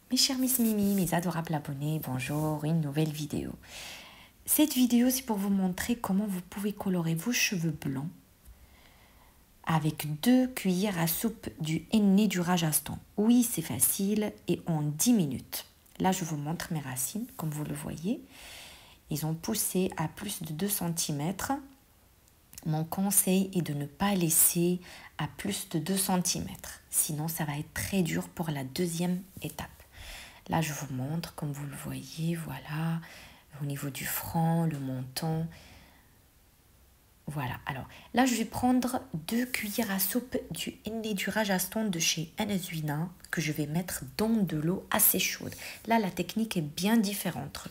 Mes chers Miss Mimi, mes adorables abonnés, bonjour, une nouvelle vidéo. Cette vidéo, c'est pour vous montrer comment vous pouvez colorer vos cheveux blancs avec 2 cuillères à soupe du henné du Rajasthan. Oui, c'est facile et en 10 minutes. Là, je vous montre mes racines, comme vous le voyez. Ils ont poussé à plus de 2 cm. Mon conseil est de ne pas laisser à plus de 2 cm. Sinon, ça va être très dur pour la deuxième étape. Là, je vous montre, comme vous le voyez, voilà, au niveau du front, le menton. Voilà, alors là, je vais prendre 2 cuillères à soupe du henné du Rajasthan de chez Anasuina que je vais mettre dans de l'eau assez chaude. Là, la technique est bien différente.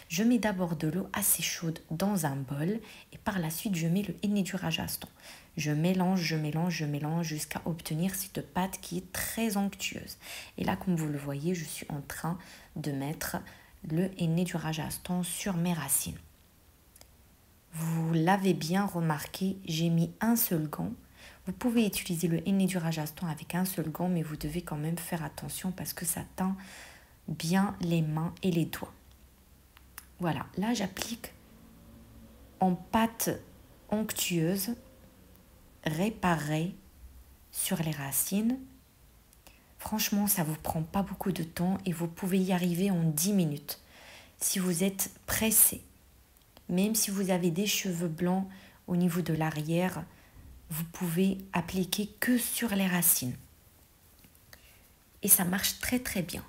Je mets d'abord de l'eau assez chaude dans un bol et par la suite, je mets le henné du Rajasthan. Je mélange jusqu'à obtenir cette pâte qui est très onctueuse. Et là, comme vous le voyez, je suis en train de mettre le henné du Rajasthan sur mes racines. Vous l'avez bien remarqué, j'ai mis un seul gant. Vous pouvez utiliser le henné du Rajasthan avec un seul gant, mais vous devez quand même faire attention parce que ça teint bien les mains et les doigts. Voilà, là j'applique en pâte onctueuse réparée sur les racines. Franchement, ça ne vous prend pas beaucoup de temps et vous pouvez y arriver en 10 minutes. Si vous êtes pressé, même si vous avez des cheveux blancs au niveau de l'arrière, vous pouvez appliquer que sur les racines. Et ça marche très très bien.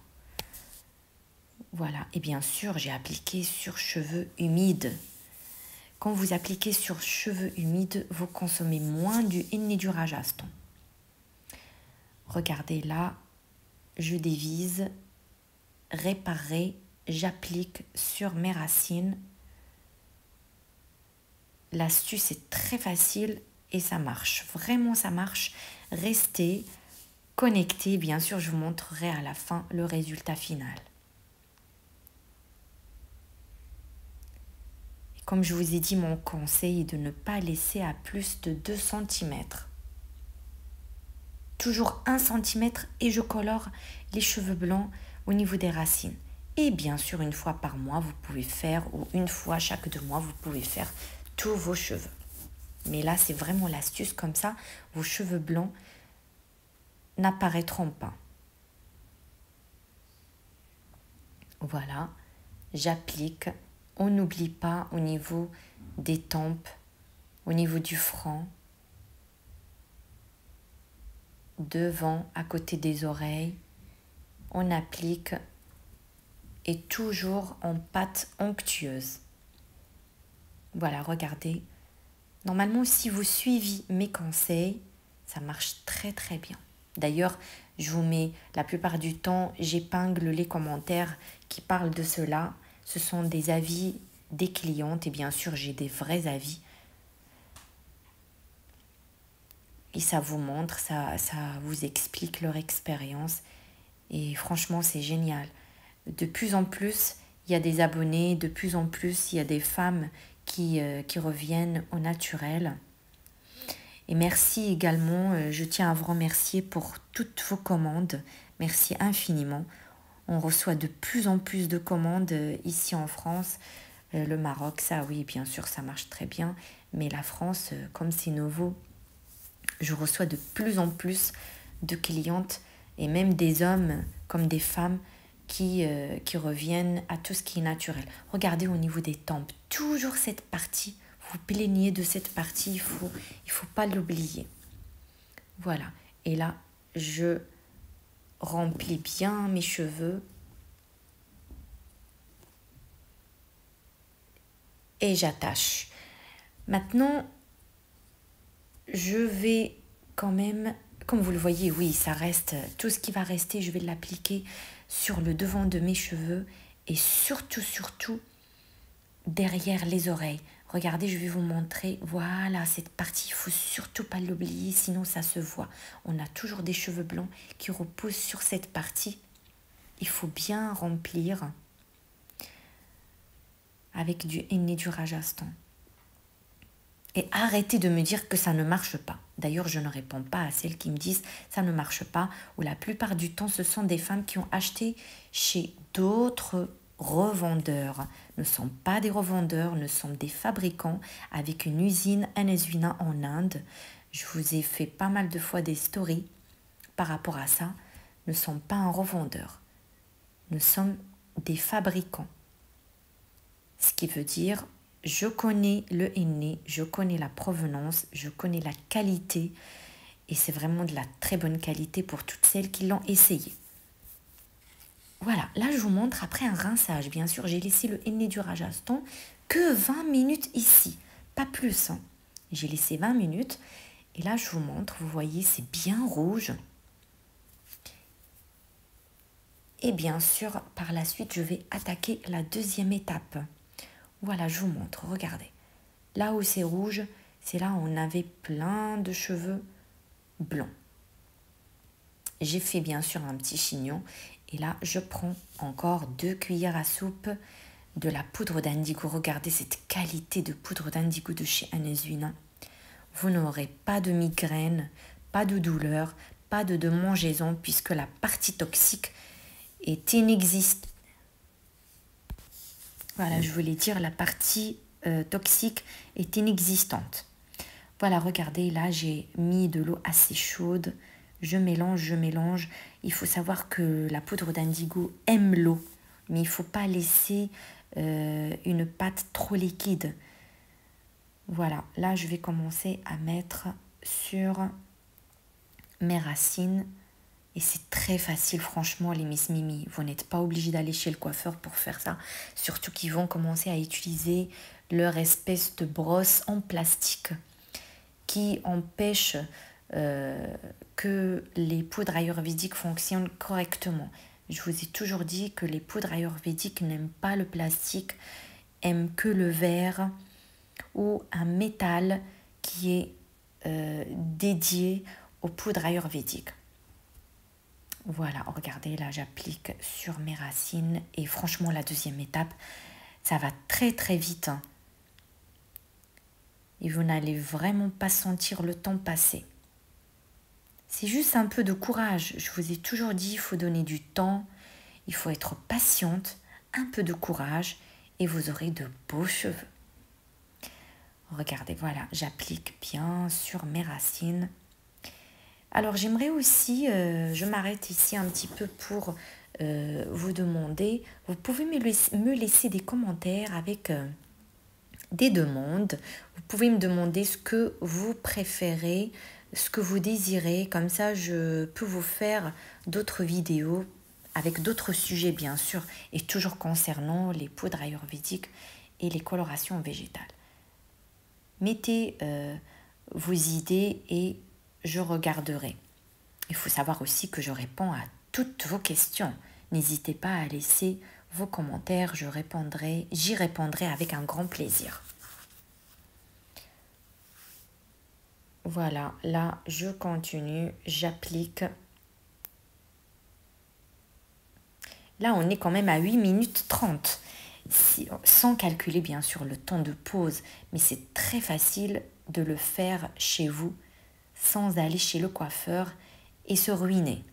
Voilà, et bien sûr, j'ai appliqué sur cheveux humides. Quand vous appliquez sur cheveux humides, vous consommez moins du henné du Rajasthan. Regardez là, je dévise, réparer, j'applique sur mes racines. L'astuce est très facile et ça marche. Vraiment, ça marche. Restez connectés. Bien sûr, je vous montrerai à la fin le résultat final. Et comme je vous ai dit, mon conseil est de ne pas laisser à plus de 2 cm. Toujours 1 cm et je colore les cheveux blancs au niveau des racines. Et bien sûr, une fois par mois, vous pouvez faire, ou une fois chaque 2 mois, vous pouvez faire tous vos cheveux. Mais là, c'est vraiment l'astuce, comme ça, vos cheveux blancs n'apparaîtront pas. Voilà, j'applique. On n'oublie pas au niveau des tempes, au niveau du front, devant, à côté des oreilles. On applique et toujours en pâte onctueuse. Voilà, regardez. Normalement, si vous suivez mes conseils, ça marche très très bien. D'ailleurs, je vous mets, la plupart du temps, j'épingle les commentaires qui parlent de cela. Ce sont des avis des clientes et bien sûr, j'ai des vrais avis. Et ça vous montre, ça vous explique leur expérience. Et franchement, c'est génial. De plus en plus, il y a des abonnés, de plus en plus, il y a des femmes qui reviennent au naturel. Et merci également, je tiens à vous remercier pour toutes vos commandes. Merci infiniment. On reçoit de plus en plus de commandes ici en France. Le Maroc, ça oui, bien sûr, ça marche très bien. Mais la France, comme c'est nouveau, je reçois de plus en plus de clientes et même des hommes comme des femmes qui reviennent à tout ce qui est naturel. Regardez au niveau des tempes, toujours cette partie, vous plaignez de cette partie, il faut pas l'oublier. Voilà, et là, je remplis bien mes cheveux et j'attache. Maintenant, je vais quand même, comme vous le voyez, oui, ça reste, tout ce qui va rester, je vais l'appliquer sur le devant de mes cheveux et surtout derrière les oreilles. Regardez, je vais vous montrer, voilà, cette partie, il ne faut surtout pas l'oublier, sinon ça se voit. On a toujours des cheveux blancs qui reposent sur cette partie. Il faut bien remplir avec du henné du Rajasthan. Et arrêtez de me dire que ça ne marche pas. D'ailleurs, je ne réponds pas à celles qui me disent ça ne marche pas, ou la plupart du temps, ce sont des femmes qui ont acheté chez d'autres revendeurs. Ne sont pas des revendeurs, ne sont des fabricants avec une usine Anezwina en Inde. Je vous ai fait pas mal de fois des stories par rapport à ça. Ne sont pas un revendeur. Nous sommes des fabricants. Ce qui veut dire, je connais le henné, je connais la provenance, je connais la qualité et c'est vraiment de la très bonne qualité pour toutes celles qui l'ont essayé. Voilà, là je vous montre après un rinçage. Bien sûr, j'ai laissé le henné du Rajasthan que 20 minutes ici, pas plus. Hein. J'ai laissé 20 minutes et là je vous montre, vous voyez, c'est bien rouge. Et bien sûr, par la suite, je vais attaquer la deuxième étape. Voilà, je vous montre, regardez. Là où c'est rouge, c'est là où on avait plein de cheveux blonds. J'ai fait bien sûr un petit chignon. Et là, je prends encore 2 cuillères à soupe de la poudre d'indigo. Regardez cette qualité de poudre d'indigo de chez Anezwina. Vous n'aurez pas de migraine, pas de douleur, pas de démangeaison puisque la partie toxique est inexistante. Voilà, je voulais dire la partie toxique est inexistante. Voilà, regardez, là j'ai mis de l'eau assez chaude. Je mélange. Il faut savoir que la poudre d'indigo aime l'eau, mais il ne faut pas laisser une pâte trop liquide. Voilà, là je vais commencer à mettre sur mes racines. Et c'est très facile, franchement, les Miss Mimi. Vous n'êtes pas obligé d'aller chez le coiffeur pour faire ça. Surtout qu'ils vont commencer à utiliser leur espèce de brosse en plastique qui empêche que les poudres ayurvédiques fonctionnent correctement. Je vous ai toujours dit que les poudres ayurvédiques n'aiment pas le plastique, aiment que le verre ou un métal qui est dédié aux poudres ayurvédiques. Voilà, regardez, là j'applique sur mes racines et franchement la deuxième étape, ça va très très vite. Hein. Et vous n'allez vraiment pas sentir le temps passer. C'est juste un peu de courage. Je vous ai toujours dit, il faut donner du temps, il faut être patiente, un peu de courage et vous aurez de beaux cheveux. Regardez, voilà, j'applique bien sur mes racines. Alors j'aimerais aussi, je m'arrête ici un petit peu pour vous demander, vous pouvez me laisser des commentaires avec des demandes. Vous pouvez me demander ce que vous préférez, ce que vous désirez. Comme ça, je peux vous faire d'autres vidéos avec d'autres sujets bien sûr et toujours concernant les poudres ayurvédiques et les colorations végétales. Mettez vos idées et je regarderai. Il faut savoir aussi que je réponds à toutes vos questions. N'hésitez pas à laisser vos commentaires, j'y répondrai avec un grand plaisir. Voilà, là je continue, j'applique. Là on est quand même à 8 minutes 30, sans calculer bien sûr le temps de pause, mais c'est très facile de le faire chez vous sans aller chez le coiffeur et se ruiner.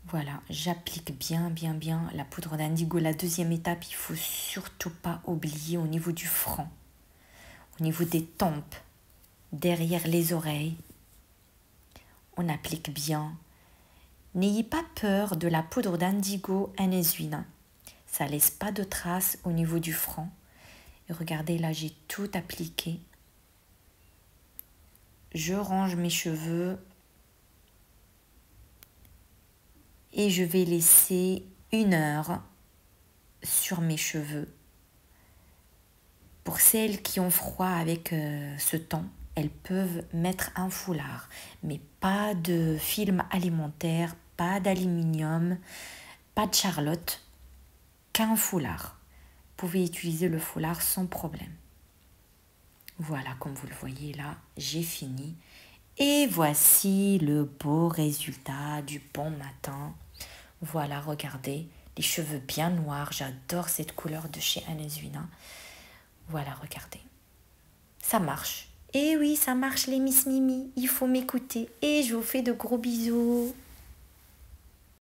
Voilà, j'applique bien la poudre d'indigo. La deuxième étape, il ne faut surtout pas oublier au niveau du front, au niveau des tempes, derrière les oreilles. On applique bien. N'ayez pas peur de la poudre d'indigo Anezwina. Ça ne laisse pas de traces au niveau du front. Et regardez, là, j'ai tout appliqué. Je range mes cheveux et je vais laisser 1 heure sur mes cheveux. Pour celles qui ont froid avec ce temps, elles peuvent mettre un foulard, mais pas de film alimentaire, pas d'aluminium, pas de charlotte, qu'un foulard. Vous pouvez utiliser le foulard sans problème. Voilà, comme vous le voyez là, j'ai fini. Et voici le beau résultat du bon matin. Voilà, regardez, les cheveux bien noirs. J'adore cette couleur de chez Anezwina. Voilà, regardez. Ça marche. Et oui, ça marche les Miss Mimi. Il faut m'écouter. Et je vous fais de gros bisous.